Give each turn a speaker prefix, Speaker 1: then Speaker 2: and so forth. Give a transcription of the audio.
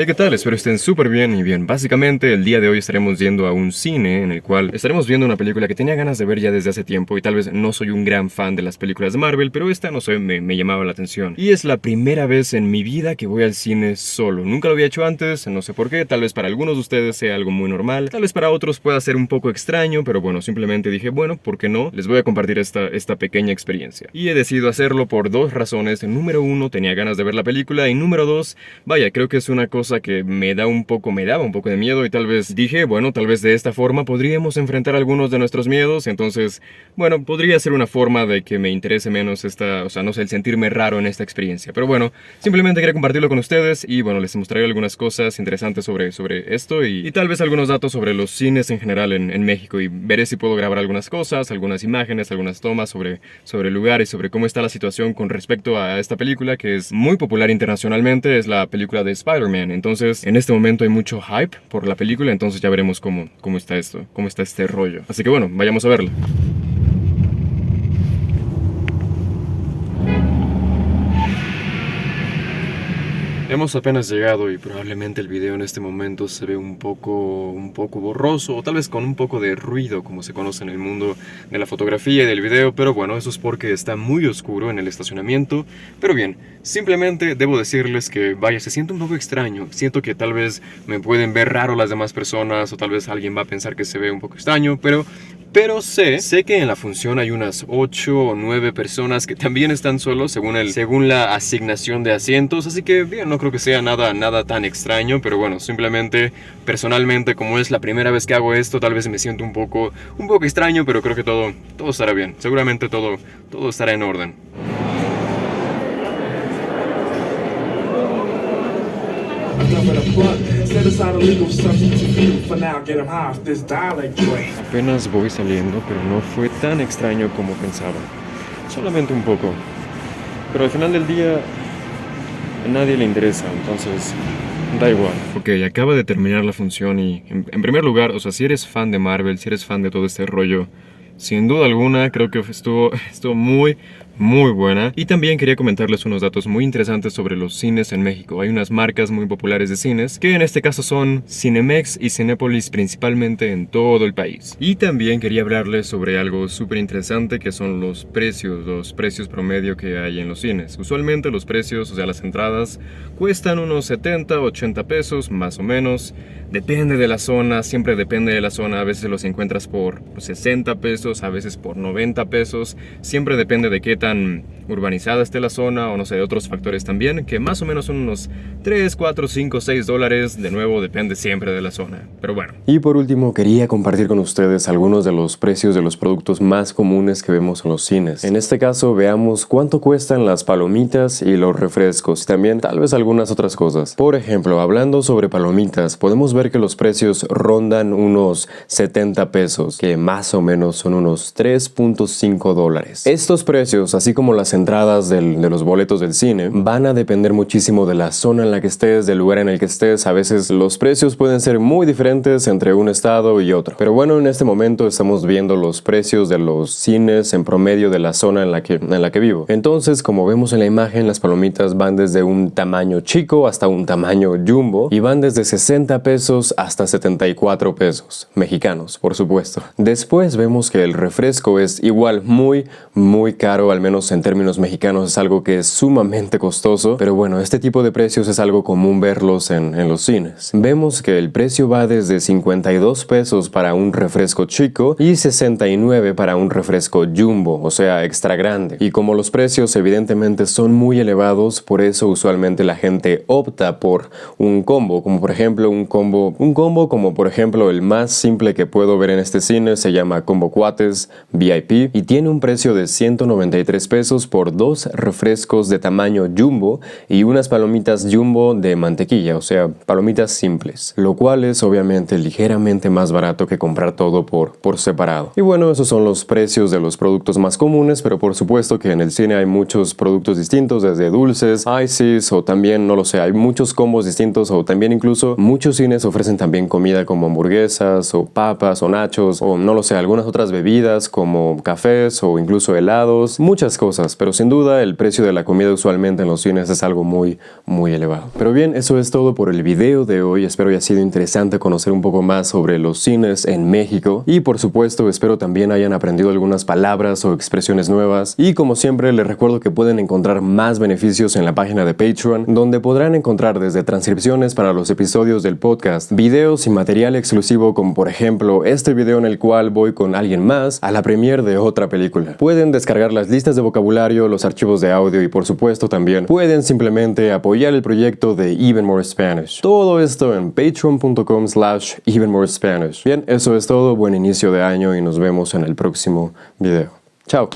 Speaker 1: Hey, ¿qué tal? Espero estén súper bien y bien. Básicamente, el día de hoy estaremos yendo a un cine en el cual estaremos viendo una película que tenía ganas de ver ya desde hace tiempo y tal vez no soy un gran fan de las películas de Marvel, pero esta, no sé, me llamaba la atención. Y es la primera vez en mi vida que voy al cine solo. Nunca lo había hecho antes, no sé por qué, tal vez para algunos de ustedes sea algo muy normal, tal vez para otros pueda ser un poco extraño, pero bueno, simplemente dije, bueno, ¿por qué no? Les voy a compartir esta pequeña experiencia. Y he decidido hacerlo por dos razones. Número uno, tenía ganas de ver la película y número dos, vaya, creo que es una cosa que me daba un poco de miedo y tal vez dije, bueno, tal vez de esta forma podríamos enfrentar algunos de nuestros miedos, entonces, bueno, podría ser una forma de que me interese menos o sea, no sé, el sentirme raro en esta experiencia. Pero bueno, simplemente quería compartirlo con ustedes y bueno, les mostraré algunas cosas interesantes sobre esto y tal vez algunos datos sobre los cines en general en México y veré si puedo grabar algunas cosas, algunas imágenes, algunas tomas sobre el lugar y sobre cómo está la situación con respecto a esta película que es muy popular internacionalmente, es la película de Spider-Man. Entonces, en este momento hay mucho hype por la película, entonces ya veremos cómo está esto, cómo está este rollo. Así que bueno, vayamos a verla. Hemos apenas llegado y probablemente el video en este momento se ve un poco borroso o tal vez con un poco de ruido como se conoce en el mundo de la fotografía y del video, pero bueno, eso es porque está muy oscuro en el estacionamiento. Pero bien, simplemente debo decirles que vaya, se siente un poco extraño, siento que tal vez me pueden ver raro las demás personas o tal vez alguien va a pensar que se ve un poco extraño, pero sé que en la función hay unas 8 o 9 personas que también están solos según la asignación de asientos, así que bien, no creo que sea nada tan extraño, pero bueno, simplemente personalmente como es la primera vez que hago esto, tal vez me siento un poco extraño, pero creo que todo estará bien, seguramente todo estará en orden. Apenas voy saliendo, pero no fue tan extraño como pensaba. Solamente un poco. Pero al final del día, a nadie le interesa, entonces da igual. Ok, acaba de terminar la función y en primer lugar, o sea, si eres fan de Marvel, si eres fan de todo este rollo, sin duda alguna, creo que estuvo muy buena. Y también quería comentarles unos datos muy interesantes sobre los cines en México. Hay unas marcas muy populares de cines, que en este caso son Cinemex y Cinépolis, principalmente en todo el país. Y también quería hablarles sobre algo súper interesante, que son los precios promedio que hay en los cines. Usualmente los precios, o sea, las entradas, cuestan unos 70, 80 pesos, más o menos. Depende de la zona, siempre depende de la zona. A veces los encuentras por 60 pesos, a veces por 90 pesos. Siempre depende de qué tan urbanizada esté la zona o no sé, de otros factores también, que más o menos son unos 3, 4, 5, 6 dólares. De nuevo, depende siempre de la zona. Pero bueno. Y por último, quería compartir con ustedes algunos de los precios de los productos más comunes que vemos en los cines. En este caso, veamos cuánto cuestan las palomitas y los refrescos. Y también tal vez algunas otras cosas. Por ejemplo, hablando sobre palomitas, podemos ver que los precios rondan unos 70 pesos, que más o menos son unos 3.5 dólares. Estos precios, así como las entradas de los boletos del cine, van a depender muchísimo de la zona en la que estés, del lugar en el que estés. A veces los precios pueden ser muy diferentes entre un estado y otro. Pero bueno, en este momento estamos viendo los precios de los cines en promedio de la zona en la que vivo. Entonces, como vemos en la imagen, las palomitas van desde un tamaño chico hasta un tamaño jumbo y van desde 60 pesos hasta 74 pesos mexicanos, por supuesto. Después vemos que el refresco es igual muy caro, al menos en términos mexicanos es algo que es sumamente costoso, pero bueno, este tipo de precios es algo común verlos en los cines. Vemos que el precio va desde 52 pesos para un refresco chico y 69 para un refresco jumbo, o sea, extra grande. Y como los precios evidentemente son muy elevados, por eso usualmente la gente opta por un combo, como por ejemplo un combo como por ejemplo el más simple que puedo ver en este cine se llama Combo Cuates VIP y tiene un precio de 193 pesos por dos refrescos de tamaño jumbo y unas palomitas jumbo de mantequilla, o sea, palomitas simples, lo cual es obviamente ligeramente más barato que comprar todo por separado. Y bueno, esos son los precios de los productos más comunes, pero por supuesto que en el cine hay muchos productos distintos, desde dulces, ices o también, no lo sé, hay muchos combos distintos o también incluso muchos cines ofrecen también comida como hamburguesas o papas o nachos o no lo sé, algunas otras bebidas como cafés o incluso helados. muchas cosas, pero sin duda el precio de la comida usualmente en los cines es algo muy elevado. Pero bien, eso es todo por el video de hoy. Espero haya sido interesante conocer un poco más sobre los cines en México y por supuesto espero también hayan aprendido algunas palabras o expresiones nuevas. Y como siempre les recuerdo que pueden encontrar más beneficios en la página de Patreon, donde podrán encontrar desde transcripciones para los episodios del podcast, videos y material exclusivo como por ejemplo este video en el cual voy con alguien más a la premiere de otra película. Pueden descargar las listas de vocabulario, los archivos de audio y por supuesto también pueden simplemente apoyar el proyecto de Even More Spanish. Todo esto en patreon.com/evenmorespanish. Bien, eso es todo, buen inicio de año y nos vemos en el próximo video. Chao.